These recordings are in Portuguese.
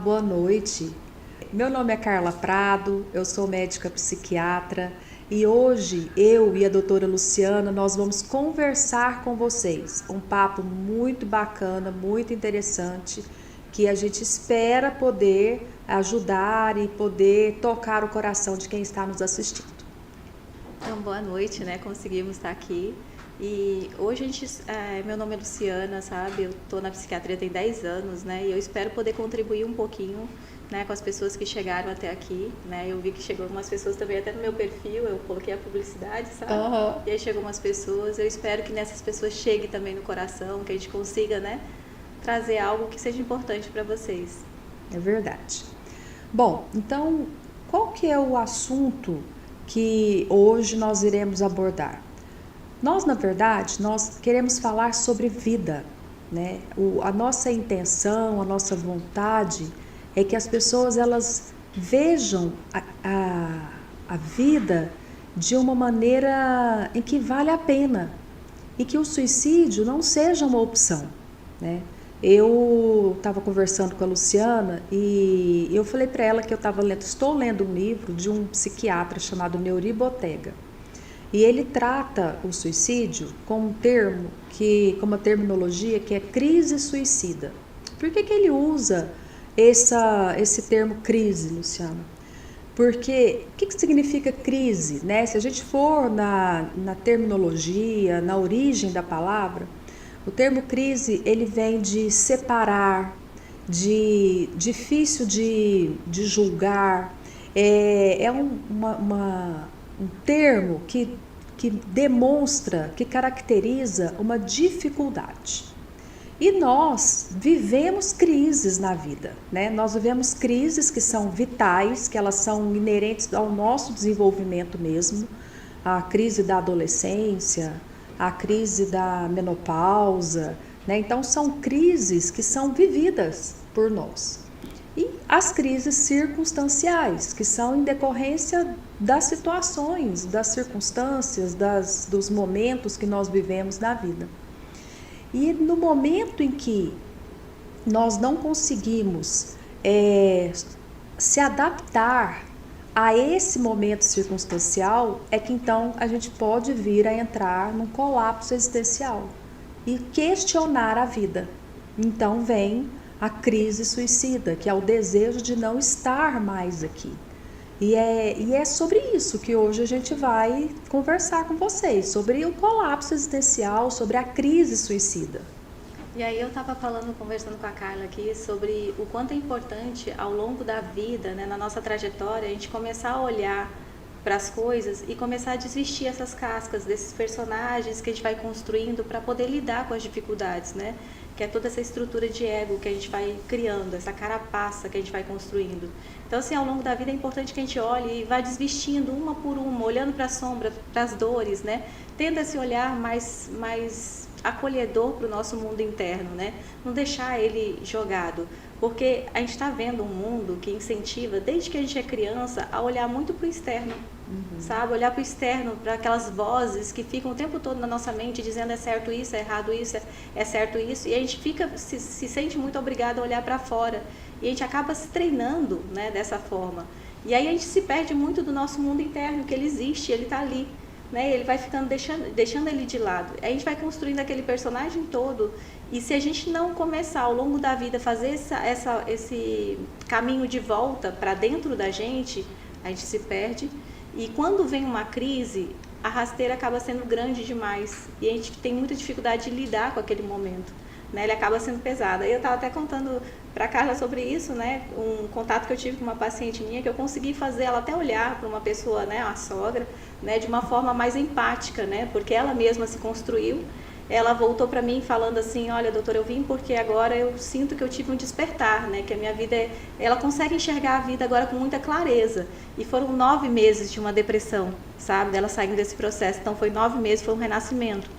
boa noite. Meu nome é Carla Prado, eu sou médica psiquiatra e hoje eu e a doutora Luciana nós vamos conversar com vocês. Um papo muito bacana, muito interessante, que a gente espera poder ajudar e poder tocar o coração de quem está nos assistindo. Então, boa noite, né? Conseguimos estar aqui. E hoje meu nome é Luciana, sabe? Eu tô na psiquiatria tem 10 anos, né? E eu espero poder contribuir um pouquinho, né, com as pessoas que chegaram até aqui, né? Eu vi que chegou umas pessoas também até no meu perfil, eu coloquei a publicidade, sabe? Uhum. E aí chegou umas pessoas, eu espero que nessas pessoas chegue também no coração, que a gente consiga, né, trazer algo que seja importante para vocês. É verdade. Bom, então, qual que é o assunto que hoje nós iremos abordar? Nós, na verdade, nós queremos falar sobre vida, né? A nossa intenção, a nossa vontade é que as pessoas elas vejam a vida de uma maneira em que vale a pena e que o suicídio não seja uma opção, né? Eu estava conversando com a Luciana e eu falei para ela que estou lendo um livro de um psiquiatra chamado Neuri Botega. E ele trata o suicídio com com uma terminologia que é crise suicida. Por que ele usa esse termo crise, Luciana? Porque o que significa crise, né? Se a gente for na terminologia, na origem da palavra, o termo crise ele vem de separar, de difícil de julgar, um termo que demonstra, que caracteriza uma dificuldade. E nós vivemos crises na vida, né? Nós vivemos crises que são vitais, que elas são inerentes ao nosso desenvolvimento mesmo, a crise da adolescência, a crise da menopausa, né? Então são crises que são vividas por nós. E as crises circunstanciais, que são em decorrência das situações, das circunstâncias, dos momentos que nós vivemos na vida. E no momento em que nós não conseguimos se adaptar a esse momento circunstancial, é que então a gente pode vir a entrar num colapso existencial e questionar a vida. Então vem a crise suicida, que é o desejo de não estar mais aqui. E é sobre isso que hoje a gente vai conversar com vocês, sobre o colapso existencial, sobre a crise suicida. E aí eu estava conversando com a Carla aqui sobre o quanto é importante ao longo da vida, né, na nossa trajetória, a gente começar a olhar para as coisas e começar a desvestir essas cascas desses personagens que a gente vai construindo para poder lidar com as dificuldades, né? Que é toda essa estrutura de ego que a gente vai criando, essa carapaça que a gente vai construindo. Então, assim, ao longo da vida é importante que a gente olhe e vá desvestindo uma por uma, olhando para a sombra, para as dores, né? Tenta esse olhar mais acolhedor para o nosso mundo interno, né? Não deixar ele jogado, porque a gente está vendo um mundo que incentiva, desde que a gente é criança, a olhar muito para o externo, sabe? Olhar para o externo, para aquelas vozes que ficam o tempo todo na nossa mente dizendo é certo isso, é errado isso, é certo isso, e a gente se sente muito obrigado a olhar para fora, e a gente acaba se treinando, né, dessa forma. E aí a gente se perde muito do nosso mundo interno, que ele existe, ele está ali. Né, ele vai ficando deixando ele de lado. A gente vai construindo aquele personagem todo, e se a gente não começar ao longo da vida a fazer esse caminho de volta para dentro da gente, a gente se perde. E quando vem uma crise, a rasteira acaba sendo grande demais e a gente tem muita dificuldade de lidar com aquele momento, né? Ele acaba sendo pesado. Eu estava até contando para a Carla sobre isso, né? Um contato que eu tive com uma paciente minha, que eu consegui fazer ela até olhar para uma pessoa, né, a sogra, né, de uma forma mais empática, né? Porque ela mesma se construiu. Ela voltou para mim falando assim, olha, doutora, eu vim porque agora eu sinto que eu tive um despertar, né? Que a minha vida ela consegue enxergar a vida agora com muita clareza. E foram 9 meses de uma depressão, sabe? Dela saindo desse processo. Então foi 9 meses, foi um renascimento.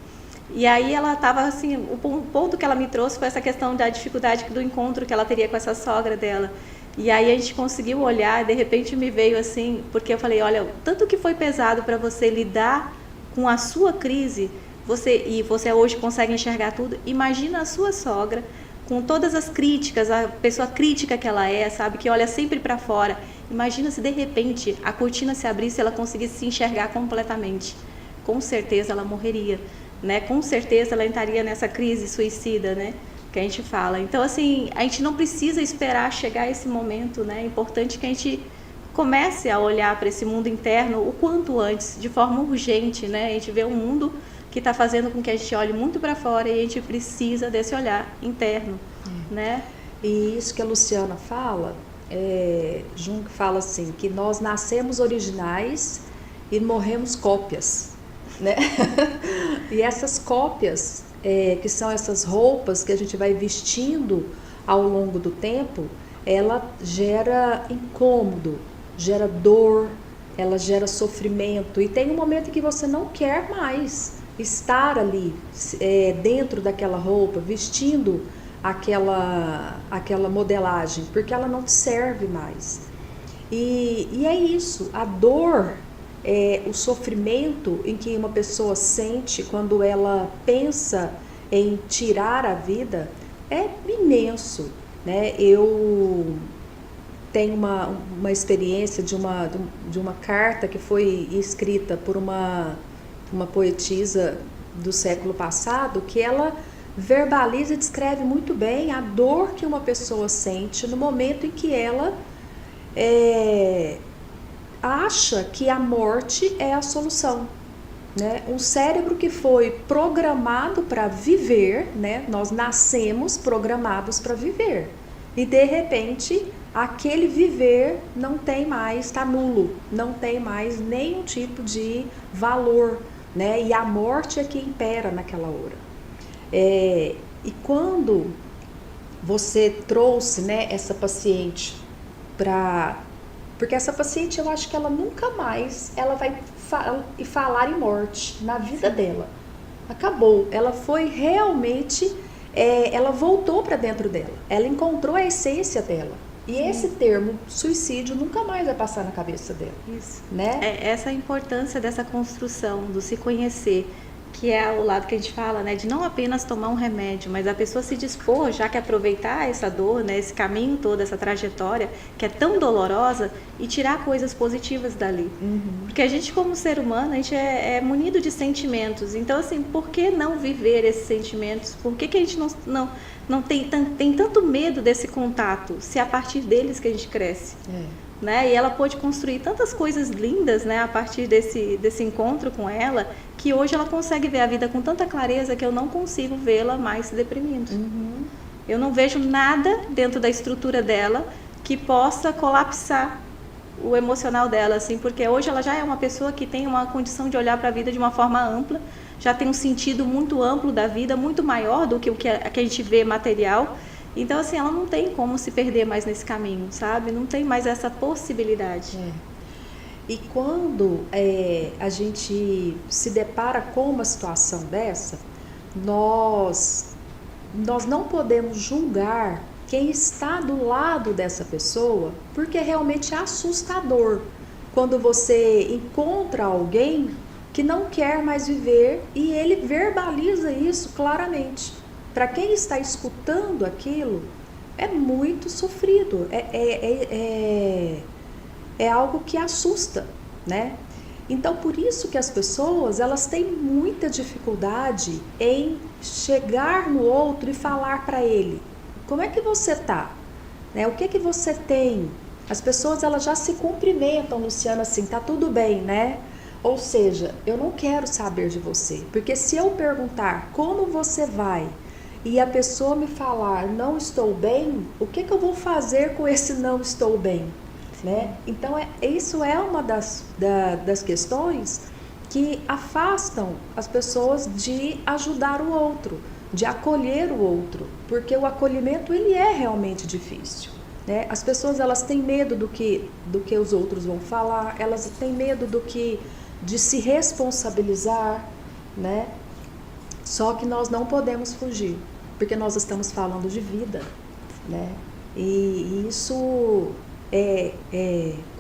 E aí ela estava assim, o ponto que ela me trouxe foi essa questão da dificuldade do encontro que ela teria com essa sogra dela. E aí a gente conseguiu olhar, de repente me veio assim, porque eu falei, olha, tanto que foi pesado para você lidar com a sua crise, você hoje consegue enxergar tudo, imagina a sua sogra com todas as críticas, a pessoa crítica que ela é, sabe, que olha sempre para fora. Imagina se de repente a cortina se abrisse e ela conseguisse se enxergar completamente. Com certeza ela morreria, né? Com certeza ela entraria nessa crise suicida, né? Que a gente fala. Então, assim, a gente não precisa esperar chegar esse momento, né? É importante que a gente comece a olhar para esse mundo interno o quanto antes, de forma urgente, né? A gente vê um mundo que está fazendo com que a gente olhe muito para fora e a gente precisa desse olhar interno, né? E isso que a Luciana fala, Jung fala assim, que nós nascemos originais e morremos cópias, né? E essas cópias, que são essas roupas que a gente vai vestindo ao longo do tempo, ela gera incômodo, gera dor, ela gera sofrimento, e tem um momento em que você não quer mais estar ali dentro daquela roupa, vestindo aquela modelagem, porque ela não te serve mais. E é isso, a dor, o sofrimento em que uma pessoa sente quando ela pensa em tirar a vida é imenso, né? Eu tenho uma experiência de uma carta que foi escrita por uma poetisa do século passado, que ela verbaliza e descreve muito bem a dor que uma pessoa sente no momento em que ela acha que a morte é a solução, né? Um cérebro que foi programado para viver, né? Nós nascemos programados para viver, e de repente aquele viver não tem mais, está nulo, não tem mais nenhum tipo de valor, né? E a morte é que impera naquela hora. E quando você trouxe, né, essa paciente porque essa paciente, eu acho que ela nunca mais ela vai falar em morte na vida dela. Acabou. Ela foi realmente, ela voltou para dentro dela. Ela encontrou a essência dela. E esse termo suicídio nunca mais vai passar na cabeça dela. Isso. Né? Essa é a importância dessa construção, do se conhecer, que é o lado que a gente fala, né, de não apenas tomar um remédio, mas a pessoa se dispor, já que aproveitar essa dor, né, esse caminho todo, essa trajetória, que é tão dolorosa, e tirar coisas positivas dali. Porque a gente, como ser humano, a gente é munido de sentimentos. Então, assim, por que não viver esses sentimentos? Por que a gente não tem tanto medo desse contato, se é a partir deles que a gente cresce? Né? E ela pôde construir tantas coisas lindas, né, a partir desse encontro com ela, que hoje ela consegue ver a vida com tanta clareza que eu não consigo vê-la mais se deprimindo. Eu não vejo nada dentro da estrutura dela que possa colapsar o emocional dela, assim, porque hoje ela já é uma pessoa que tem uma condição de olhar para a vida de uma forma ampla, já tem um sentido muito amplo da vida, muito maior do que o que a gente vê material. Então, assim, ela não tem como se perder mais nesse caminho, sabe? Não tem mais essa possibilidade. E quando a gente se depara com uma situação dessa, nós não podemos julgar quem está do lado dessa pessoa, porque realmente é assustador quando você encontra alguém que não quer mais viver e ele verbaliza isso claramente. Para quem está escutando aquilo, é muito sofrido, é algo que assusta, né? Então, por isso que as pessoas, elas têm muita dificuldade em chegar no outro e falar para ele, como é que você tá? Né? O que que você tem? As pessoas, elas já se cumprimentam, Luciana, assim, tá tudo bem, né? Ou seja, eu não quero saber de você, porque se eu perguntar como você vai, e a pessoa me falar não estou bem, o que eu vou fazer com esse não estou bem? Né? Então, isso é uma das questões que afastam as pessoas de ajudar o outro, de acolher o outro, porque o acolhimento, ele é realmente difícil. Né? As pessoas, elas têm medo do que os outros vão falar, elas têm medo de se responsabilizar, né? Só que nós não podemos fugir, porque nós estamos falando de vida, né? E isso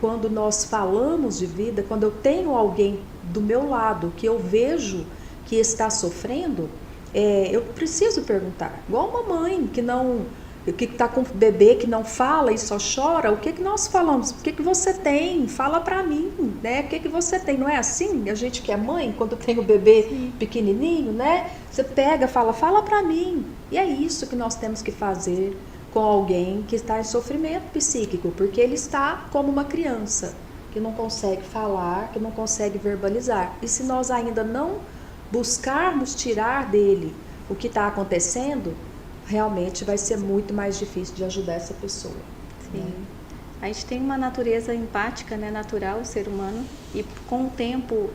quando nós falamos de vida, quando eu tenho alguém do meu lado que eu vejo que está sofrendo, eu preciso perguntar. Igual uma mãe que está com um bebê que não fala e só chora, o que nós falamos? O que você tem? Fala para mim, né? O que você tem? Não é assim? A gente que é mãe, quando tem o bebê pequenininho, né? Você pega, fala para mim. E é isso que nós temos que fazer com alguém que está em sofrimento psíquico, porque ele está como uma criança, que não consegue falar, que não consegue verbalizar. E se nós ainda não buscarmos tirar dele o que está acontecendo, realmente vai ser muito mais difícil de ajudar essa pessoa. Sim. Né? A gente tem uma natureza empática, né, natural, o ser humano, e com o tempo,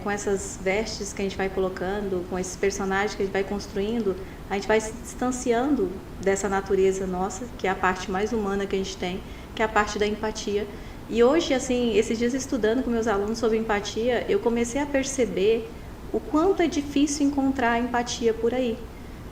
com essas vestes que a gente vai colocando, com esses personagens que a gente vai construindo, a gente vai se distanciando dessa natureza nossa, que é a parte mais humana que a gente tem, que é a parte da empatia. E hoje, assim, esses dias estudando com meus alunos sobre empatia, eu comecei a perceber o quanto é difícil encontrar a empatia por aí.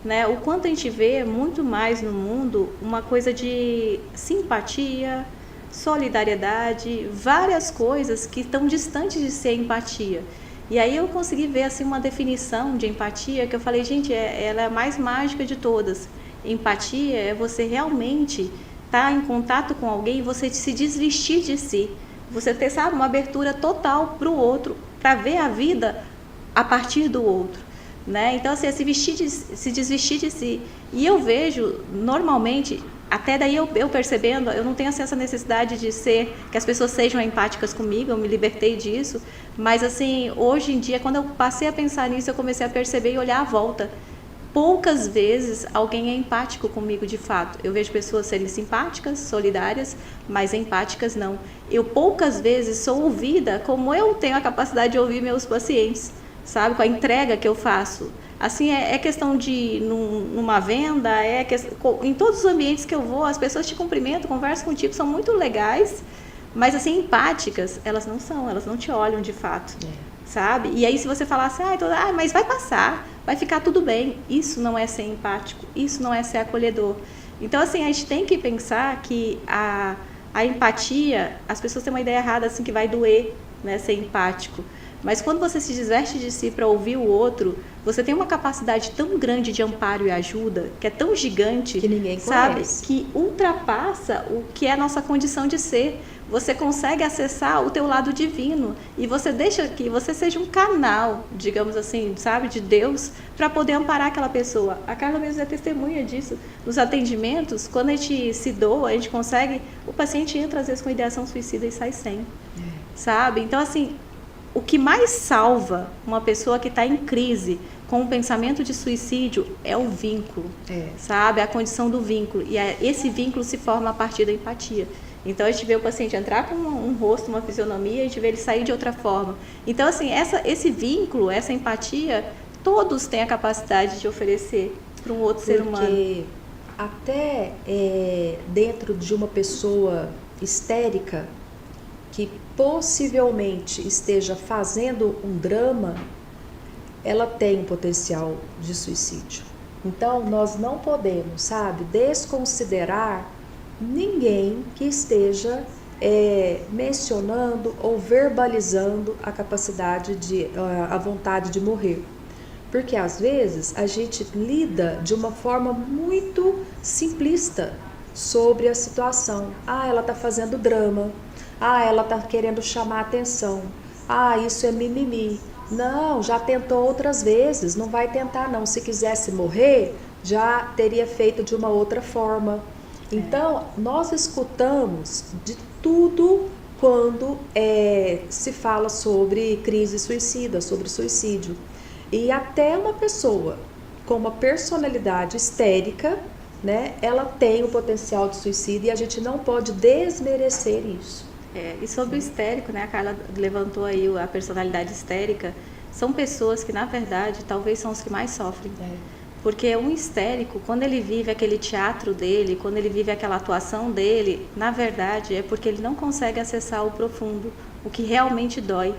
Né? O quanto a gente vê muito mais no mundo uma coisa de simpatia, solidariedade, várias coisas que estão distantes de ser empatia. E aí eu consegui ver assim uma definição de empatia que eu falei, gente, ela é a mais mágica de todas. Empatia é você realmente estar em contato com alguém e você se desvestir de si. Você ter, sabe, uma abertura total para o outro, para ver a vida a partir do outro. Né? Então, assim, é se desvestir de si. E eu vejo, normalmente, até daí eu percebendo, eu não tenho assim, essa necessidade de que as pessoas sejam empáticas comigo, eu me libertei disso, mas assim, hoje em dia, quando eu passei a pensar nisso, eu comecei a perceber e olhar à volta. Poucas vezes alguém é empático comigo de fato. Eu vejo pessoas serem simpáticas, solidárias, mas empáticas não. Eu poucas vezes sou ouvida como eu tenho a capacidade de ouvir meus pacientes. Sabe, com a entrega que eu faço. Assim, é questão de, numa venda, em todos os ambientes que eu vou, as pessoas te cumprimentam, conversam contigo, são muito legais, mas assim, empáticas, elas não são, elas não te olham de fato, sabe? E aí se você falasse, mas vai passar, vai ficar tudo bem, isso não é ser empático, isso não é ser acolhedor. Então, assim, a gente tem que pensar que a empatia, as pessoas têm uma ideia errada, assim, que vai doer, né, ser empático. Mas quando você se desveste de si para ouvir o outro, você tem uma capacidade tão grande de amparo e ajuda, que é tão gigante, que ninguém sabe, conhece. que ultrapassa o que é a nossa condição de ser. Você consegue acessar o teu lado divino e você deixa que você seja um canal, digamos assim, sabe, de Deus, para poder amparar aquela pessoa. A Carla mesmo é testemunha disso. Nos atendimentos, quando a gente se doa, a gente consegue, o paciente entra às vezes com ideação suicida e sai sem, sabe? Então, assim, o que mais salva uma pessoa que está em crise com um pensamento de suicídio é o vínculo, sabe? A condição do vínculo. E esse vínculo se forma a partir da empatia. Então, a gente vê o paciente entrar com um rosto, uma fisionomia, a gente vê ele sair de outra forma. Então, assim, esse vínculo, essa empatia, todos têm a capacidade de oferecer para um outro ser humano. Porque até dentro de uma pessoa histérica, que possivelmente esteja fazendo um drama, ela tem um potencial de suicídio. Então, nós não podemos, sabe, desconsiderar ninguém que esteja mencionando ou verbalizando a capacidade a vontade de morrer. Porque às vezes a gente lida de uma forma muito simplista sobre a situação. Ela está fazendo drama. Ela está querendo chamar atenção. Isso é mimimi. Não, já tentou outras vezes, não vai tentar não. Se quisesse morrer, já teria feito de uma outra forma. Então, nós escutamos de tudo quando se fala sobre crise suicida, sobre suicídio. E até uma pessoa com uma personalidade histérica, né, ela tem o potencial de suicídio e a gente não pode desmerecer isso. E sobre o histérico, né, a Carla levantou aí a personalidade histérica, são pessoas que, na verdade, talvez são os que mais sofrem. Porque um histérico, quando ele vive aquele teatro dele, quando ele vive aquela atuação dele, na verdade é porque ele não consegue acessar o profundo, o que realmente dói.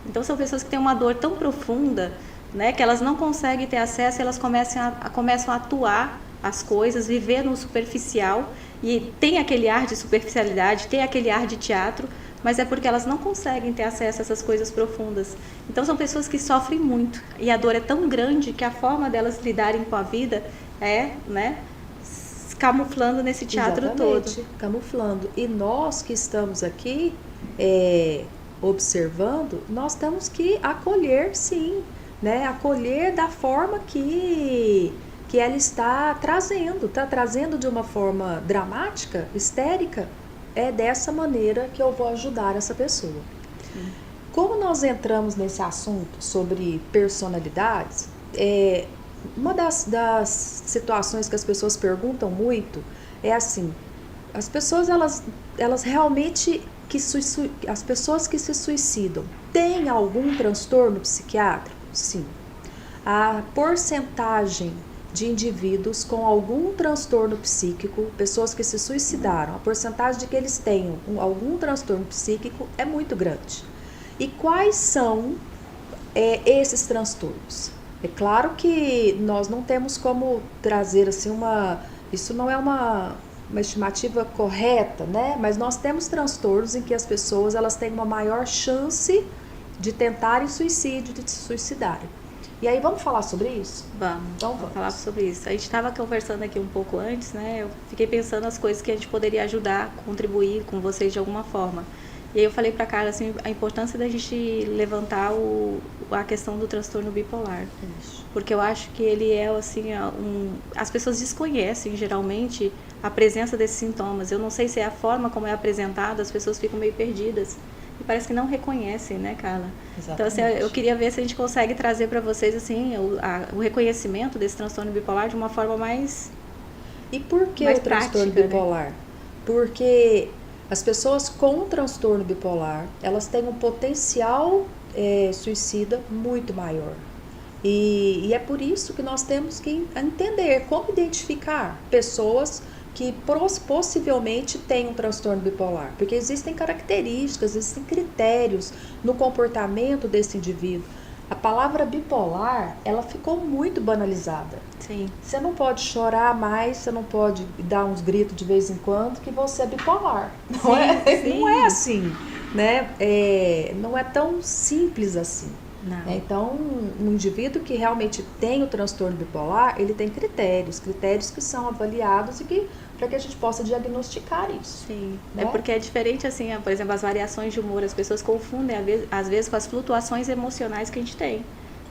Então são pessoas que têm uma dor tão profunda, né, que elas não conseguem ter acesso e elas começam a atuar as coisas, viver no superficial, e tem aquele ar de superficialidade, tem aquele ar de teatro, mas é porque elas não conseguem ter acesso a essas coisas profundas. Então são pessoas que sofrem muito, e a dor é tão grande que a forma delas lidarem com a vida é, né, camuflando nesse teatro Exatamente, todo. camuflando. E nós que estamos aqui observando, nós temos que acolher, sim, né? Acolher da forma que ela está trazendo de uma forma dramática, histérica. É dessa maneira que eu vou ajudar essa pessoa. Como nós entramos nesse assunto sobre personalidades, uma das situações que as pessoas perguntam muito é assim: as pessoas elas realmente as pessoas que se suicidam têm algum transtorno psiquiátrico? Sim. A porcentagem de indivíduos com algum transtorno psíquico, pessoas que se suicidaram, a porcentagem de que eles tenham algum transtorno psíquico é muito grande. E quais são esses transtornos? É claro que nós não temos como trazer assim isso não é uma estimativa correta, né? Mas nós temos transtornos em que as pessoas elas têm uma maior chance de tentarem suicídio, de se suicidarem. E aí, vamos falar sobre isso? Vamos, então, vamos falar sobre isso. A gente estava conversando aqui um pouco antes, né? Eu fiquei pensando nas coisas que a gente poderia ajudar, contribuir com vocês de alguma forma. E aí eu falei para Carla assim, a importância da gente levantar a questão do transtorno bipolar. Isso. Porque eu acho que ele é assim, as pessoas desconhecem geralmente a presença desses sintomas. Eu não sei se é a forma como é apresentado, as pessoas ficam meio perdidas. E parece que não reconhecem, né, Carla? Exatamente. Então, assim, eu queria ver se a gente consegue trazer para vocês, assim, o reconhecimento desse transtorno bipolar de uma forma mais E por que mais o transtorno prática, bipolar? Né? Porque as pessoas com transtorno bipolar, elas têm um potencial suicida muito maior. E é por isso que nós temos que entender como identificar pessoas que possivelmente têm um transtorno bipolar, porque existem características, existem critérios no comportamento desse indivíduo. A palavra bipolar, ela ficou muito banalizada. Sim. Você não pode chorar mais, você não pode dar uns gritos de vez em quando que você é bipolar. Não é assim, né? Não é tão simples assim. Então, um indivíduo que realmente tem o transtorno bipolar, ele tem critérios que são avaliados e para que a gente possa diagnosticar isso. Sim, né? É porque é diferente assim, por exemplo, as variações de humor, as pessoas confundem às vezes com as flutuações emocionais que a gente tem.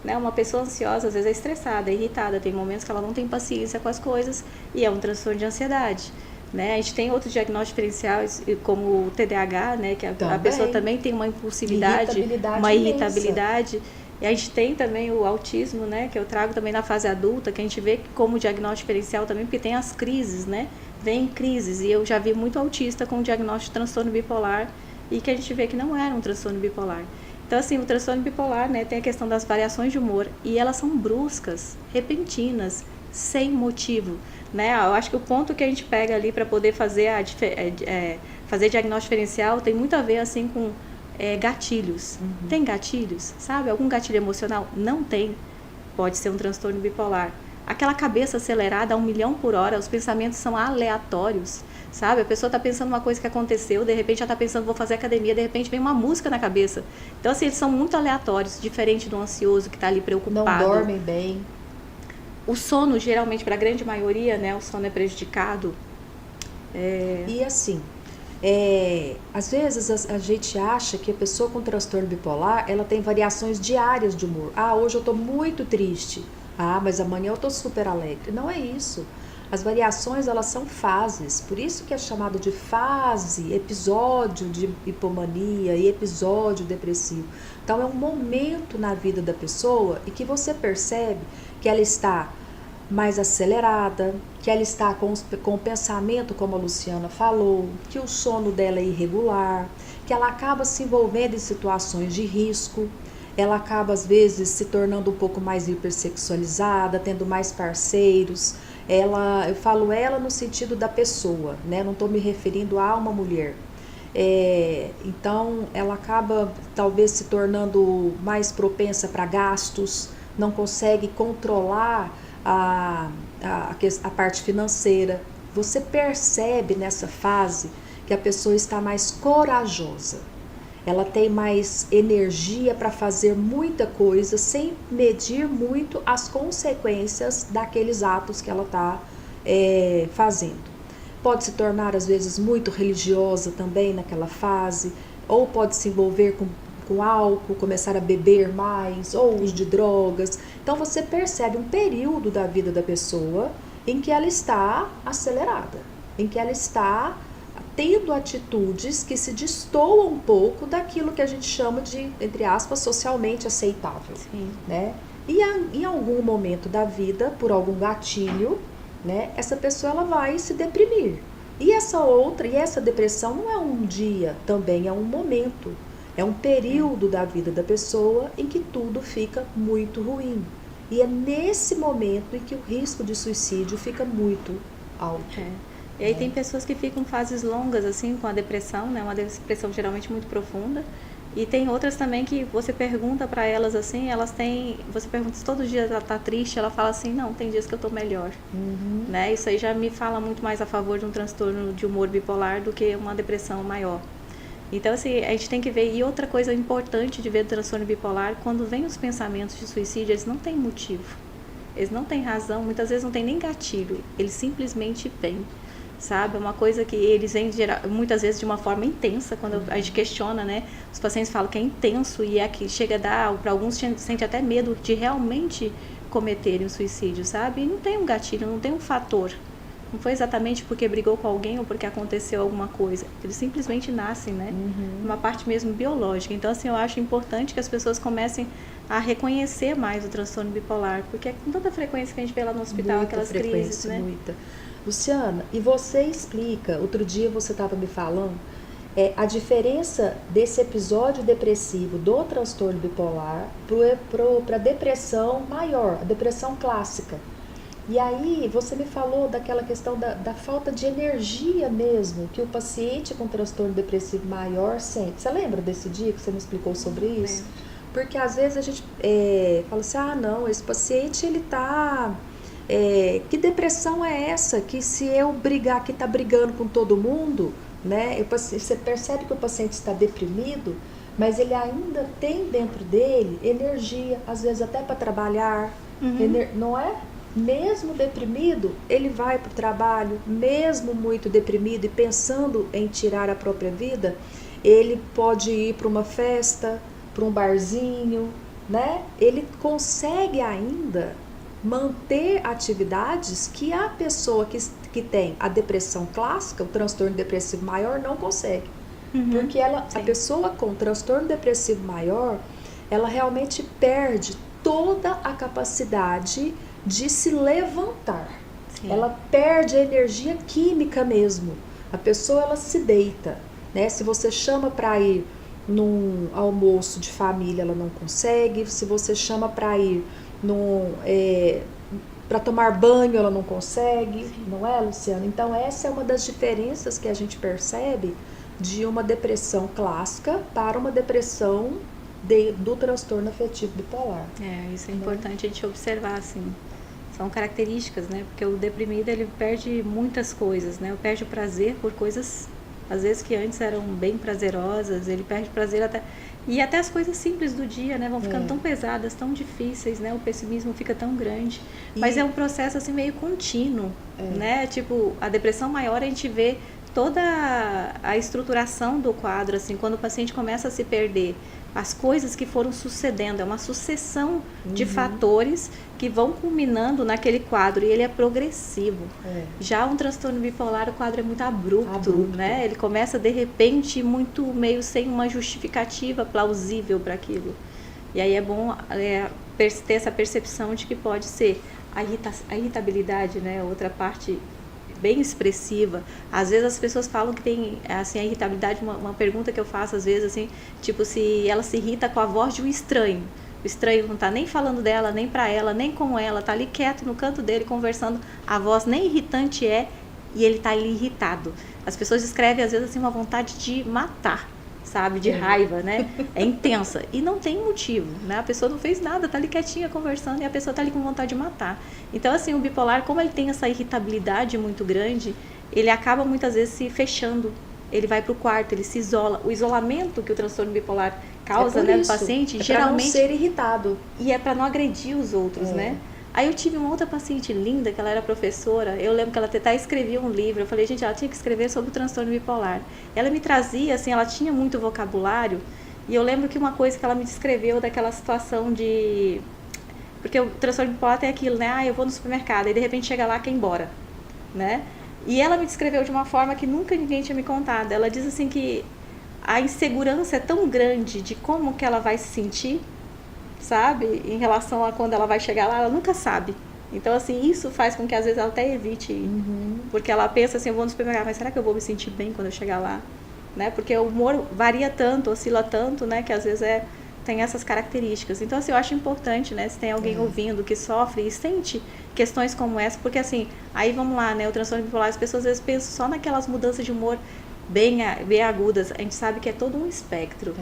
Né? Uma pessoa ansiosa às vezes é estressada, é irritada, tem momentos que ela não tem paciência com as coisas e é um transtorno de ansiedade. Né? A gente tem outros diagnósticos diferenciais, como o TDAH, né? Que a pessoa também tem uma impulsividade, uma irritabilidade. E a gente tem também o autismo, né? Que eu trago também na fase adulta, que a gente vê como diagnóstico diferencial também, porque tem as crises, né? Vem crises, e eu já vi muito autista com diagnóstico de transtorno bipolar, e que a gente vê que não era um transtorno bipolar. Então, assim, o transtorno bipolar, né? Tem a questão das variações de humor, e elas são bruscas, repentinas, sem motivo. Né? Eu acho que o ponto que a gente pega ali para poder fazer fazer diagnóstico diferencial tem muito a ver assim com gatilhos. Uhum. Tem gatilhos, sabe? Algum gatilho emocional? Não tem. Pode ser um transtorno bipolar. Aquela cabeça acelerada a 1 milhão por hora, os pensamentos são aleatórios, sabe? A pessoa está pensando uma coisa que aconteceu, de repente ela está pensando, vou fazer academia, de repente vem uma música na cabeça. Então, assim, eles são muito aleatórios, diferente do ansioso que está ali preocupado. Não dormem bem. O sono, geralmente, para a grande maioria, né, o sono é prejudicado. E assim, às vezes a gente acha que a pessoa com transtorno bipolar, ela tem variações diárias de humor. Ah, hoje eu estou muito triste. Ah, mas amanhã eu estou super alegre. Não é isso. As variações, elas são fases. Por isso que é chamado de fase, episódio de hipomania e episódio depressivo. Então, é um momento na vida da pessoa e que você percebe que ela está mais acelerada, que ela está com o pensamento, como a Luciana falou, que o sono dela é irregular, que ela acaba se envolvendo em situações de risco, ela acaba às vezes se tornando um pouco mais hipersexualizada, tendo mais parceiros. Eu falo ela no sentido da pessoa, né? Não estou me referindo a uma mulher. Então ela acaba talvez se tornando mais propensa para gastos, não consegue controlar a parte financeira. Você percebe nessa fase que a pessoa está mais corajosa. Ela tem mais energia para fazer muita coisa sem medir muito as consequências daqueles atos que ela está fazendo. Pode se tornar às vezes muito religiosa também naquela fase, ou pode se envolver com álcool, começar a beber mais, ou uso de drogas. Então você percebe um período da vida da pessoa em que ela está acelerada, em que ela está tendo atitudes que se destoam um pouco daquilo que a gente chama de, entre aspas, socialmente aceitável. Sim. Né? E em algum momento da vida, por algum gatilho, né, essa pessoa ela vai se deprimir. E essa depressão não é um dia, também é um momento. É um período da vida da pessoa em que tudo fica muito ruim. E é nesse momento em que o risco de suicídio fica muito alto. E aí tem pessoas que ficam fases longas assim com a depressão, né? Uma depressão geralmente muito profunda. E tem outras também que você pergunta para elas assim, você pergunta se todo dia ela tá triste, ela fala assim, não, tem dias que eu tô melhor. Né? Isso aí já me fala muito mais a favor de um transtorno de humor bipolar do que uma depressão maior. Então, assim, a gente tem que ver. E outra coisa importante de ver o transtorno bipolar, quando vem os pensamentos de suicídio, eles não têm motivo. Eles não têm razão, muitas vezes não tem nem gatilho. Eles simplesmente vêm, sabe? É uma coisa que eles vêm, muitas vezes, de uma forma intensa. Quando a gente questiona, né? Os pacientes falam que é intenso e é que chega a dar, para alguns, sente até medo de realmente cometerem o suicídio, sabe? E não tem um gatilho, não tem um fator. Não foi exatamente porque brigou com alguém ou porque aconteceu alguma coisa. Eles simplesmente nascem, né? Uma parte mesmo biológica. Então, assim, eu acho importante que as pessoas comecem a reconhecer mais o transtorno bipolar. Porque é com tanta frequência que a gente vê lá no hospital aquelas crises, né? Muita. Luciana, e você explica, outro dia você estava me falando, a diferença desse episódio depressivo do transtorno bipolar para a depressão maior, a depressão clássica. E aí você me falou daquela questão da falta de energia mesmo, que o paciente com transtorno depressivo maior sente. Você lembra desse dia que você me explicou sobre isso? Porque às vezes a gente fala assim, não, esse paciente ele tá... que depressão é essa? Que se eu brigar, que tá brigando com todo mundo, né? Você percebe que o paciente está deprimido, mas ele ainda tem dentro dele energia, às vezes até para trabalhar, não é? Mesmo deprimido, ele vai para o trabalho, mesmo muito deprimido e pensando em tirar a própria vida, ele pode ir para uma festa, para um barzinho, né? Ele consegue ainda manter atividades que a pessoa que tem a depressão clássica, o transtorno depressivo maior, não consegue. Porque a pessoa com transtorno depressivo maior, ela realmente perde toda a capacidade de se levantar. Sim. Ela perde a energia química mesmo. A pessoa ela se deita, né? Se você chama para ir num almoço de família, ela não consegue. Se você chama para ir para tomar banho, ela não consegue. Sim. Não é, Luciana? Então essa é uma das diferenças que a gente percebe de uma depressão clássica para uma depressão do transtorno afetivo bipolar. Isso é importante a gente observar, assim. São características, né? Porque o deprimido, ele perde muitas coisas, né? Ele perde o prazer por coisas, às vezes, que antes eram bem prazerosas. Ele perde prazer até... E até as coisas simples do dia, né? Vão ficando tão pesadas, tão difíceis, né? O pessimismo fica tão grande. Mas é um processo, assim, meio contínuo, né? Tipo, a depressão maior, a gente vê toda a estruturação do quadro, assim, quando o paciente começa a se perder, as coisas que foram sucedendo, é uma sucessão de fatores que vão culminando naquele quadro e ele é progressivo. Já um transtorno bipolar, o quadro é muito abrupto, né? Ele começa de repente muito meio sem uma justificativa plausível para aquilo. E aí é bom ter essa percepção de que pode ser a irritabilidade, né? Outra parte bem expressiva. Às vezes as pessoas falam que tem assim, a irritabilidade, uma pergunta que eu faço às vezes, assim, tipo, se ela se irrita com a voz de um estranho. O estranho não tá nem falando dela, nem para ela, nem com ela, tá ali quieto no canto dele, conversando, a voz nem irritante e ele tá ali irritado. As pessoas descrevem às vezes assim uma vontade de matar, sabe, de raiva, né? É intensa. E não tem motivo, né? A pessoa não fez nada, tá ali quietinha conversando e a pessoa tá ali com vontade de matar. Então, assim, o bipolar, como ele tem essa irritabilidade muito grande, ele acaba muitas vezes se fechando. Ele vai pro quarto, ele se isola. O isolamento que o transtorno bipolar causa, né, no paciente, geralmente... É para não ser irritado. E é para não agredir os outros, né? Aí eu tive uma outra paciente linda, que ela era professora, eu lembro que ela até escrevia um livro, eu falei, gente, ela tinha que escrever sobre o transtorno bipolar. Ela me trazia, assim, ela tinha muito vocabulário, e eu lembro que uma coisa que ela me descreveu daquela situação de... Porque o transtorno bipolar tem aquilo, né? Ah, eu vou no supermercado, e de repente chega lá, quer ir embora, né? E ela me descreveu de uma forma que nunca ninguém tinha me contado. Ela diz assim que a insegurança é tão grande de como que ela vai se sentir, sabe? Em relação a quando ela vai chegar lá, ela nunca sabe. Então, assim, isso faz com que às vezes ela até evite ir. Porque ela pensa assim, eu vou no supermercado, mas será que eu vou me sentir bem quando eu chegar lá? Né? Porque o humor varia tanto, oscila tanto, né? Que às vezes tem essas características. Então, assim, eu acho importante, né? Se tem alguém ouvindo que sofre e sente questões como essa, porque assim, aí vamos lá, né? O transtorno bipolar, as pessoas às vezes pensam só naquelas mudanças de humor bem agudas. A gente sabe que é todo um espectro,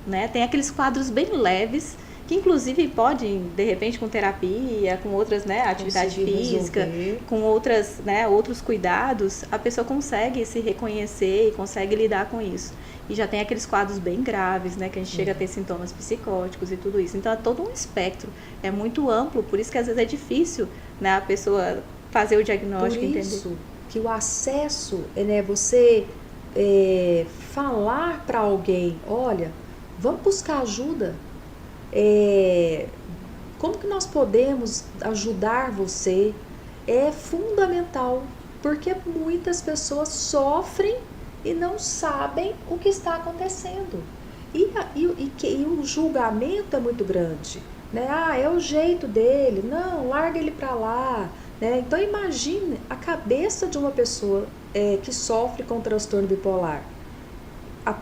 né? Tem aqueles quadros bem leves, que inclusive podem, de repente, com terapia, com outras, né, atividade física, com outras, né, outros cuidados, a pessoa consegue se reconhecer e consegue lidar com isso. E já tem aqueles quadros bem graves, né, que a gente chega a ter sintomas psicóticos e tudo isso. Então é todo um espectro, é muito amplo, por isso que às vezes é difícil, né, a pessoa fazer o diagnóstico, entender. Por isso que o acesso, né, você falar para alguém, olha, vamos buscar ajuda. Como que nós podemos ajudar você é fundamental, porque muitas pessoas sofrem e não sabem o que está acontecendo. E o julgamento é muito grande, né? Ah, é o jeito dele, não, larga ele para lá, né? Então imagine a cabeça de uma pessoa que sofre com transtorno bipolar.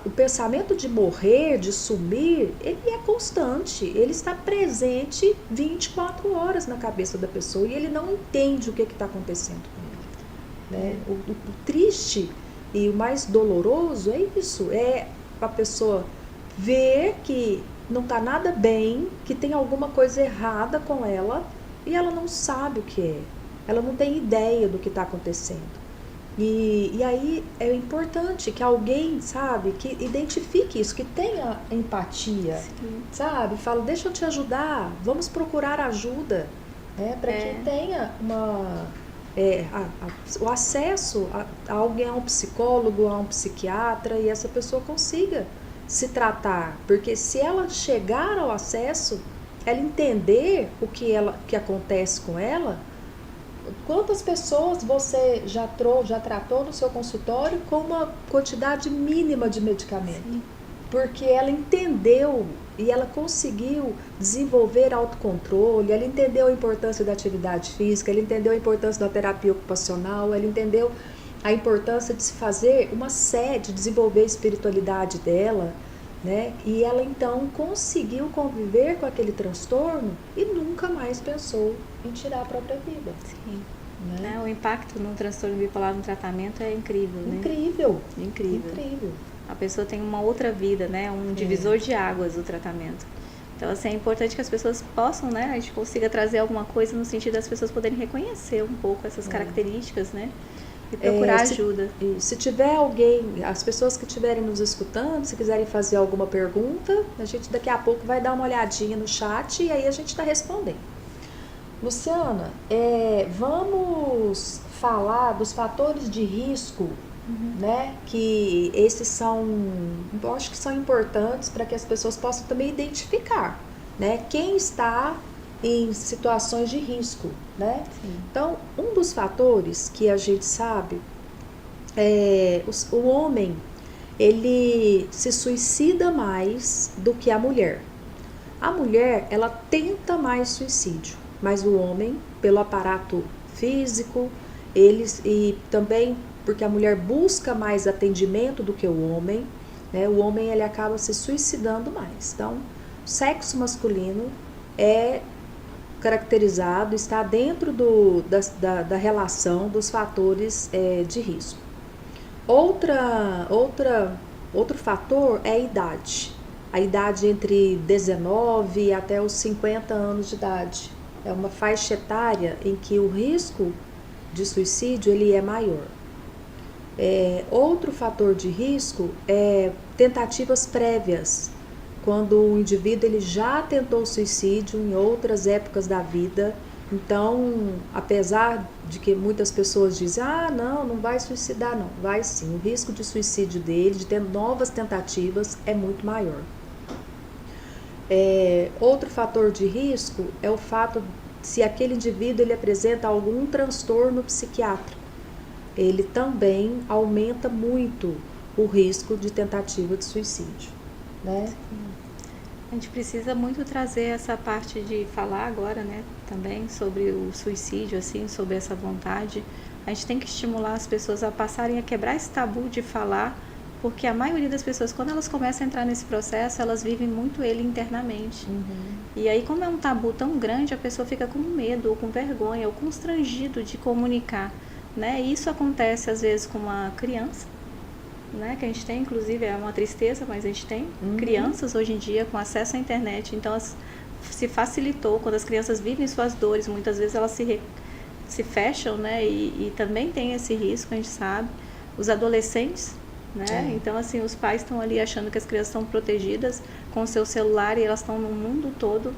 O pensamento de morrer, de sumir, ele é constante, ele está presente 24 horas na cabeça da pessoa e ele não entende o que está acontecendo com ele, né? O triste e o mais doloroso é isso, é a pessoa ver que não está nada bem, que tem alguma coisa errada com ela e ela não sabe o que é, ela não tem ideia do que está acontecendo. E aí é importante que alguém, sabe, que identifique isso, que tenha empatia, sabe? Fala, deixa eu te ajudar, vamos procurar ajuda, né? Para que tenha o acesso a alguém, a um psicólogo, a um psiquiatra, e essa pessoa consiga se tratar. Porque se ela chegar ao acesso, ela entender o que acontece com ela. Quantas pessoas você já tratou no seu consultório com uma quantidade mínima de medicamento? Sim. Porque ela entendeu e ela conseguiu desenvolver autocontrole, ela entendeu a importância da atividade física, ela entendeu a importância da terapia ocupacional, ela entendeu a importância de se fazer de desenvolver a espiritualidade dela, né? E ela então conseguiu conviver com aquele transtorno e nunca mais pensou em tirar a própria vida. Sim. Né? O impacto no transtorno bipolar no tratamento é incrível, né? Incrível. A pessoa tem uma outra vida, né? Um divisor de águas do tratamento. Então, assim, é importante que as pessoas possam, né? A gente consiga trazer alguma coisa no sentido das pessoas poderem reconhecer um pouco essas características, né? E procurar ajuda. Se tiver alguém, as pessoas que estiverem nos escutando, se quiserem fazer alguma pergunta, a gente daqui a pouco vai dar uma olhadinha no chat e aí a gente está respondendo. Luciana, vamos falar dos fatores de risco, né? Que esses eu acho que são importantes para que as pessoas possam também identificar, né? Quem está em situações de risco, né? Sim. Então, um dos fatores que a gente sabe o homem, ele se suicida mais do que a mulher. A mulher, ela tenta mais suicídio, mas o homem, pelo aparato físico, e também porque a mulher busca mais atendimento do que o homem, né? O homem, ele acaba se suicidando mais. Então, o sexo masculino é caracterizado, está dentro da relação dos fatores de risco. Outra Outro fator é a idade entre 19 até os 50 anos de idade. É uma faixa etária em que o risco de suicídio ele é maior. Outro fator de risco é tentativas prévias, quando o indivíduo ele já tentou suicídio em outras épocas da vida. Então, apesar de que muitas pessoas dizem, não vai suicidar, não, vai sim, o risco de suicídio dele, de ter novas tentativas, é muito maior. Outro fator de risco é o fato se aquele indivíduo ele apresenta algum transtorno psiquiátrico. Ele também aumenta muito o risco de tentativa de suicídio, né? A gente precisa muito trazer essa parte de falar agora, né, também sobre o suicídio, assim, sobre essa vontade. A gente tem que estimular as pessoas a passarem a quebrar esse tabu de falar, porque a maioria das pessoas, quando elas começam a entrar nesse processo, elas vivem muito ele internamente. E aí, como é um tabu tão grande, a pessoa fica com medo, ou com vergonha, ou constrangido de comunicar, né? E isso acontece, às vezes, com uma criança, né, que a gente tem, inclusive, é uma tristeza, mas a gente tem crianças hoje em dia com acesso à internet, então se facilitou, quando as crianças vivem suas dores, muitas vezes elas se fecham, né, e também tem esse risco, a gente sabe. Os adolescentes, né, então assim, os pais estão ali achando que as crianças estão protegidas com o seu celular e elas estão no mundo todo,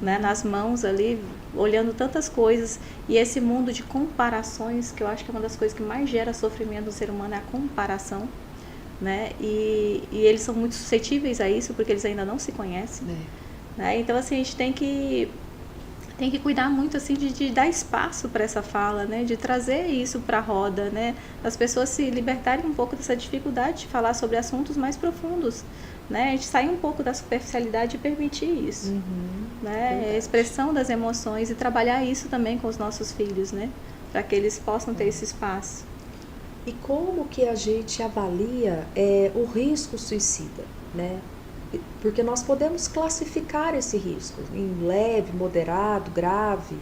né, nas mãos ali, olhando tantas coisas, e esse mundo de comparações, que eu acho que é uma das coisas que mais gera sofrimento no ser humano, é a comparação, né? E eles são muito suscetíveis a isso porque eles ainda não se conhecem, né? Então assim, a gente tem que cuidar muito assim de dar espaço para essa fala, né? De trazer isso para a roda, né? As pessoas se libertarem um pouco dessa dificuldade de falar sobre assuntos mais profundos, né? A gente sair um pouco da superficialidade e permitir isso, né? A expressão das emoções e trabalhar isso também com os nossos filhos, né? Para que eles possam ter esse espaço. E como que a gente avalia o risco suicida, né? Porque nós podemos classificar esse risco em leve, moderado, grave.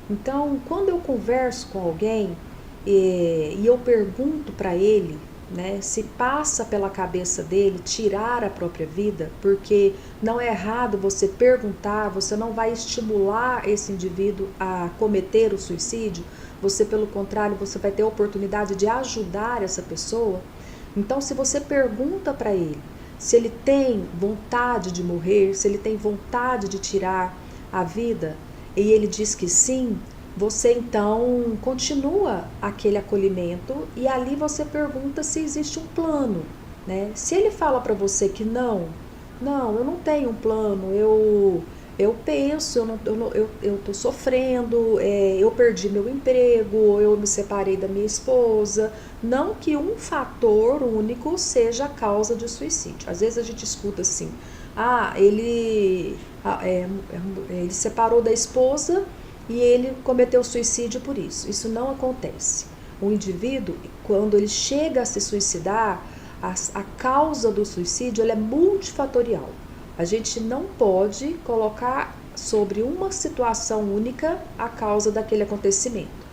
Então, quando eu converso com alguém e eu pergunto para ele, né, se passa pela cabeça dele tirar a própria vida, porque não é errado você perguntar, você não vai estimular esse indivíduo a cometer o suicídio, você, pelo contrário, você vai ter a oportunidade de ajudar essa pessoa. Então, se você pergunta para ele se ele tem vontade de morrer, se ele tem vontade de tirar a vida, e ele diz que sim, você então continua aquele acolhimento e ali você pergunta se existe um plano, né? Se ele fala para você que não, eu não tenho um plano, eu penso, eu tô sofrendo, eu perdi meu emprego, eu me separei da minha esposa. Não que um fator único seja a causa de suicídio. Às vezes a gente escuta assim, ele separou da esposa e ele cometeu suicídio por isso. Isso não acontece. O indivíduo, quando ele chega a se suicidar, a causa do suicídio ela é multifatorial. A gente não pode colocar sobre uma situação única a causa daquele acontecimento.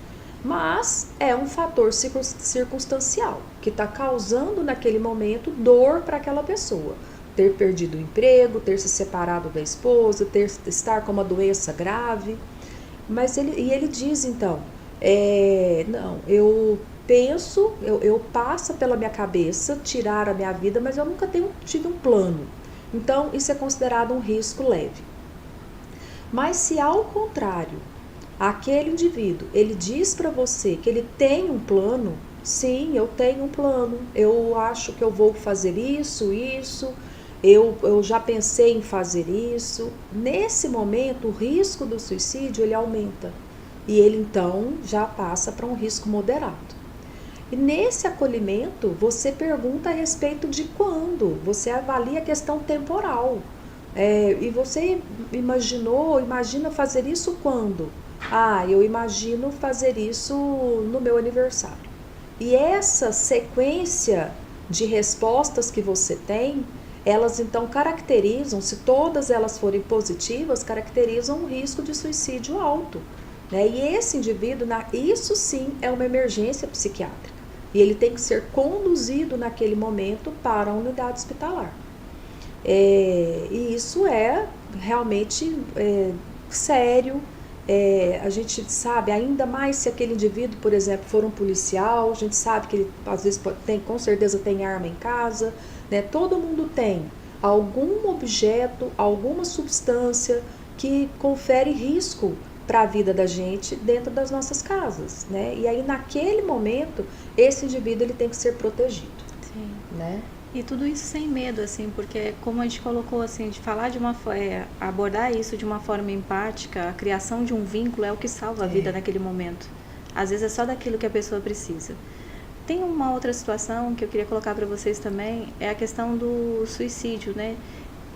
Mas é um fator circunstancial que está causando naquele momento dor para aquela pessoa. Ter perdido o emprego, ter se separado da esposa, estar com uma doença grave. Mas ele diz então, não, eu penso, eu passo pela minha cabeça tirar a minha vida, mas eu nunca tive um plano. Então, isso é considerado um risco leve. Mas se ao contrário, aquele indivíduo, ele diz para você que ele tem um plano, sim, eu tenho um plano, eu acho que eu vou fazer isso, eu já pensei em fazer isso. Nesse momento, o risco do suicídio, ele aumenta. E ele, então, já passa para um risco moderado. E nesse acolhimento, você pergunta a respeito de quando, você avalia a questão temporal. E você imagina fazer isso quando? Eu imagino fazer isso no meu aniversário. E essa sequência de respostas que você tem, elas então caracterizam, se todas elas forem positivas, caracterizam um risco de suicídio alto. Né? E esse indivíduo, isso sim é uma emergência psiquiátrica. e ele tem que ser conduzido naquele momento para a unidade hospitalar. E isso é realmente sério. A gente sabe, ainda mais se aquele indivíduo, por exemplo, for um policial, a gente sabe que ele às vezes com certeza tem arma em casa, né? Todo mundo tem algum objeto, alguma substância que confere risco para a vida da gente dentro das nossas casas, né? E aí naquele momento esse indivíduo ele tem que ser protegido. Sim. Né? E tudo isso sem medo, assim, porque como a gente colocou, assim, de falar de uma abordar isso de uma forma empática, a criação de um vínculo é o que salva a vida naquele momento. Às vezes é só daquilo que a pessoa precisa. Tem uma outra situação que eu queria colocar para vocês também, é a questão do suicídio, né?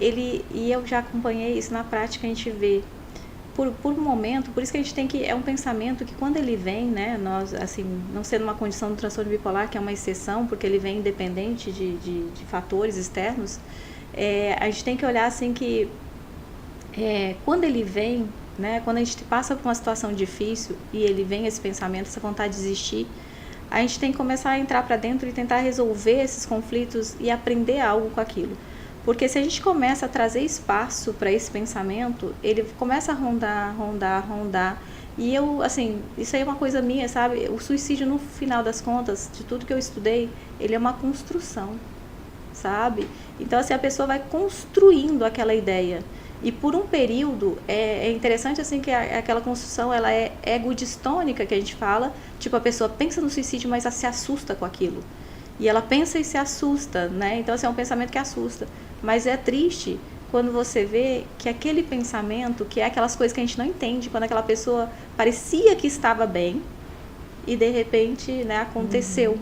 E eu já acompanhei isso na prática, a gente vê por um momento, por isso que a gente tem que, é um pensamento que quando ele vem, né, nós, assim, não sendo uma condição do transtorno bipolar, que é uma exceção, porque ele vem independente de fatores externos, a gente tem que olhar assim que quando ele vem, né, quando a gente passa por uma situação difícil e ele vem esse pensamento, essa vontade de desistir, a gente tem que começar a entrar para dentro e tentar resolver esses conflitos e aprender algo com aquilo. Porque se a gente começa a trazer espaço para esse pensamento, ele começa a rondar. E eu, assim, isso aí é uma coisa minha, sabe? O suicídio, no final das contas, de tudo que eu estudei, ele é uma construção, sabe? Então, assim, a pessoa vai construindo aquela ideia. E por um período, é interessante, assim, que aquela construção, ela é ego-distônica, que a gente fala. Tipo, a pessoa pensa no suicídio, mas ela se assusta com aquilo. E ela pensa e se assusta, né? Então, assim, é um pensamento que assusta. Mas é triste quando você vê que aquele pensamento, que é aquelas coisas que a gente não entende, quando aquela pessoa parecia que estava bem e de repente, né, aconteceu.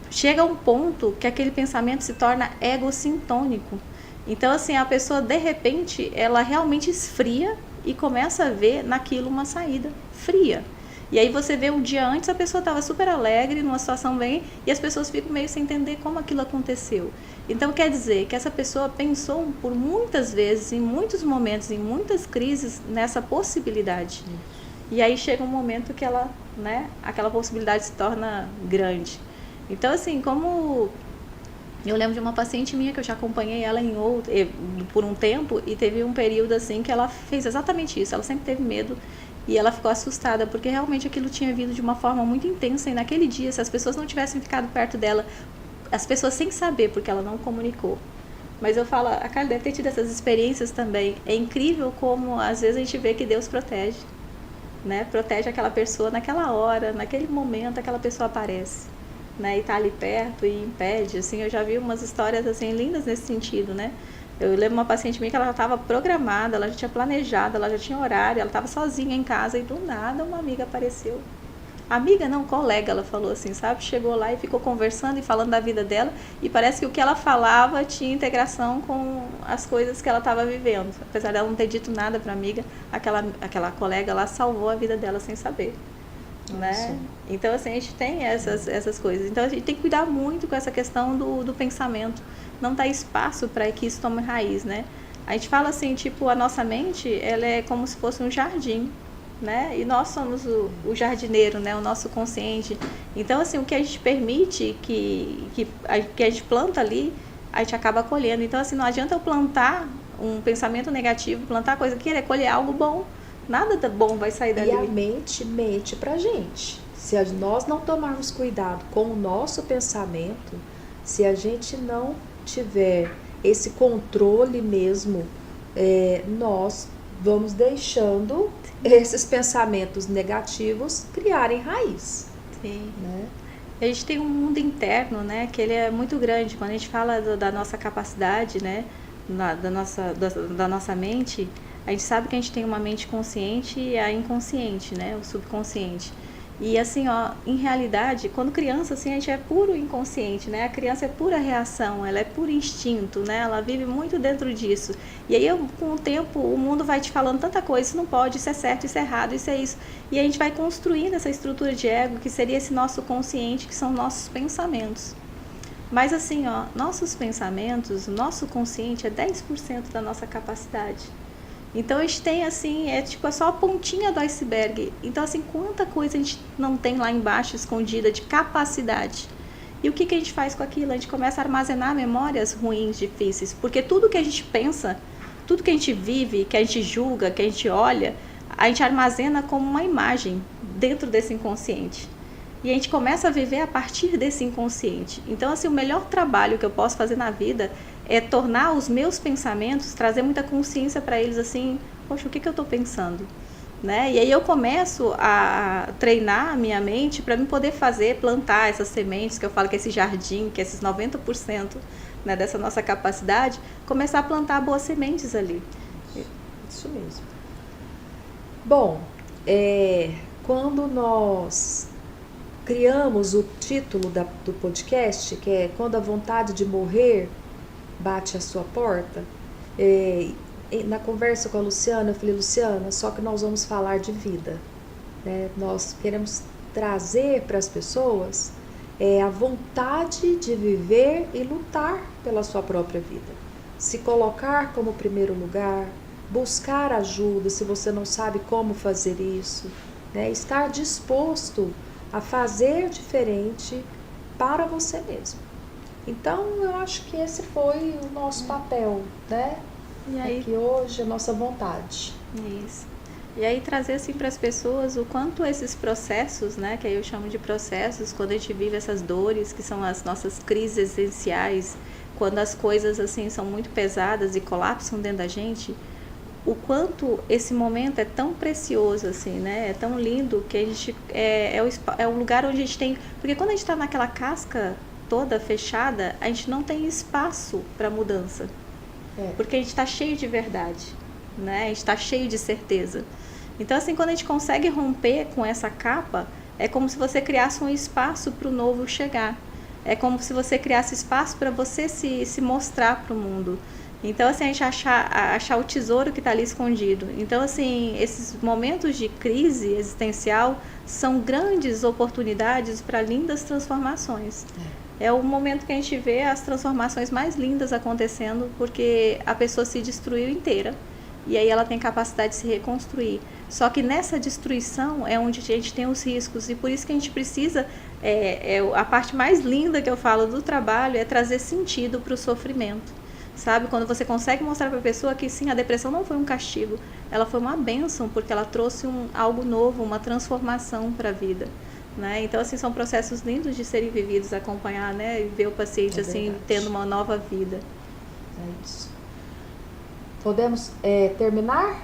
Chega a um ponto que aquele pensamento se torna egocintônico. Então, assim, a pessoa, de repente, ela realmente esfria e começa a ver naquilo uma saída fria. E aí você vê um dia antes, a pessoa estava super alegre, numa situação bem, e as pessoas ficam meio sem entender como aquilo aconteceu. Então quer dizer que essa pessoa pensou por muitas vezes, em muitos momentos, em muitas crises, nessa possibilidade. E aí chega um momento que ela, né, aquela possibilidade se torna grande. Então, assim, como eu lembro de uma paciente minha que eu já acompanhei ela por um tempo, e teve um período assim que ela fez exatamente isso. Ela sempre teve medo. E ela ficou assustada, porque realmente aquilo tinha vindo de uma forma muito intensa. E naquele dia, se as pessoas não tivessem ficado perto dela, as pessoas sem saber, porque ela não comunicou. Mas eu falo, a Carla deve ter tido essas experiências também. É incrível como, às vezes, a gente vê que Deus protege. Né? Protege aquela pessoa naquela hora, naquele momento, aquela pessoa aparece. Né? E tá ali perto e impede. Assim, eu já vi umas histórias assim, lindas nesse sentido, né? Eu lembro uma paciente minha que ela já estava programada, ela já tinha planejado, ela já tinha horário, ela estava sozinha em casa e do nada uma amiga apareceu. Amiga não, colega, ela falou assim, sabe? Chegou lá e ficou conversando e falando da vida dela, e parece que o que ela falava tinha integração com as coisas que ela estava vivendo. Apesar dela não ter dito nada para a amiga, aquela colega lá salvou a vida dela sem saber. Né? Então, assim, a gente tem essas coisas. Então, a gente tem que cuidar muito com essa questão do pensamento. Não dá espaço para que isso tome raiz, né? A gente fala assim, tipo, a nossa mente, ela é como se fosse um jardim, né? E nós somos o jardineiro, né? O nosso consciente. Então, assim, o que a gente permite que a gente planta ali, a gente acaba colhendo. Então, assim, não adianta eu plantar um pensamento negativo, plantar coisa que querer colher algo bom. Nada bom vai sair dali. E a mente mente pra gente. Se nós não tomarmos cuidado com o nosso pensamento, se a gente não tiver esse controle mesmo, nós vamos deixando esses pensamentos negativos criarem raiz. Sim. Né? A gente tem um mundo interno, né, que ele é muito grande. Quando a gente fala da nossa capacidade, né, da nossa mente, a gente sabe que a gente tem uma mente consciente e a inconsciente, né, o subconsciente. E assim, ó, em realidade, quando criança, assim, a gente é puro inconsciente, né? A criança é pura reação, ela é puro instinto, né? Ela vive muito dentro disso. E aí, com o tempo, o mundo vai te falando tanta coisa, isso não pode, isso é certo, isso é errado, isso é isso. E a gente vai construindo essa estrutura de ego, que seria esse nosso consciente, que são nossos pensamentos. Mas assim, ó, nossos pensamentos, nosso consciente é 10% da nossa capacidade. Então a gente tem assim, é tipo é só a pontinha do iceberg. Então assim, quanta coisa a gente não tem lá embaixo escondida de capacidade. E o que a gente faz com aquilo? A gente começa a armazenar memórias ruins, difíceis, porque tudo que a gente pensa, tudo que a gente vive, que a gente julga, que a gente olha, a gente armazena como uma imagem dentro desse inconsciente. E a gente começa a viver a partir desse inconsciente. Então, assim, o melhor trabalho que eu posso fazer na vida é tornar os meus pensamentos, trazer muita consciência para eles, assim, poxa, o que eu estou pensando? Né? E aí eu começo a treinar a minha mente para me poder plantar essas sementes, que eu falo que esse jardim, que esses 90%, né, dessa nossa capacidade, começar a plantar boas sementes ali. Isso mesmo. Bom, quando nós criamos o título do podcast, que é Quando a Vontade de Morrer Bate à Sua Porta, na conversa com a Luciana, eu falei, Luciana, só que nós vamos falar de vida, né? Nós queremos trazer para as pessoas a vontade de viver e lutar pela sua própria vida. Se colocar como primeiro lugar, buscar ajuda se você não sabe como fazer isso, né? Estar disposto a fazer diferente para você mesmo. Então, eu acho que esse foi o nosso papel, né? E aí, aqui hoje, a nossa vontade. Isso. E aí trazer assim para as pessoas o quanto esses processos, né, que aí eu chamo de processos, quando a gente vive essas dores, que são as nossas crises existenciais, quando as coisas assim são muito pesadas e colapsam dentro da gente, o quanto esse momento é tão precioso, assim, né? É tão lindo que a gente é o lugar onde a gente tem, porque quando a gente está naquela casca toda fechada, a gente não tem espaço para mudança. Porque a gente está cheio de verdade, né? A gente está cheio de certeza. Então, assim, quando a gente consegue romper com essa capa, é como se você criasse um espaço para o novo chegar. É como se você criasse espaço para você se mostrar para o mundo. Então, assim, a gente achar o tesouro que está ali escondido. Então, assim, esses momentos de crise existencial são grandes oportunidades para lindas transformações. É o momento que a gente vê as transformações mais lindas acontecendo, porque a pessoa se destruiu inteira e aí ela tem capacidade de se reconstruir. Só que nessa destruição é onde a gente tem os riscos, e por isso que a gente precisa, a parte mais linda que eu falo do trabalho é trazer sentido para o sofrimento. Sabe? Quando você consegue mostrar para a pessoa que sim, a depressão não foi um castigo, ela foi uma bênção, porque ela trouxe algo novo, uma transformação para a vida. Né? Então, assim, são processos lindos de serem vividos, acompanhar, né? E ver o paciente assim, tendo uma nova vida. É isso. Podemos terminar?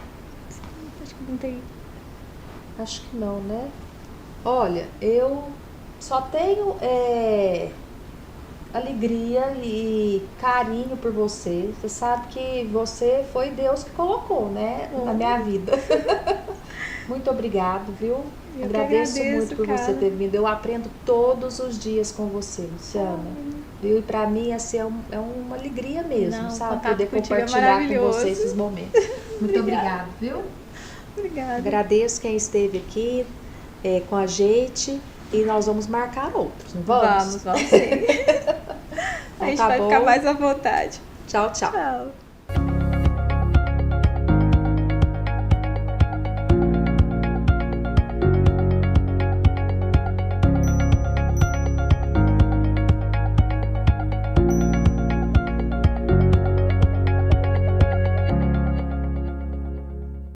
Acho que não tem. Acho que não, né? Olha, eu só tenho alegria e carinho por você. Você sabe que você foi Deus que colocou, né, na minha vida. Muito obrigado, viu? Eu agradeço muito por cara. você ter vindo. Eu aprendo todos os dias com você, Luciana. Viu? E pra mim, assim, é uma alegria mesmo, Não, sabe? Poder compartilhar com você esses momentos. Muito obrigada, viu? Obrigada. Agradeço quem esteve aqui com a gente. E nós vamos marcar outros, não vamos? Vamos sim. A gente vai ficar mais à vontade. Tchau, tchau. Tchau.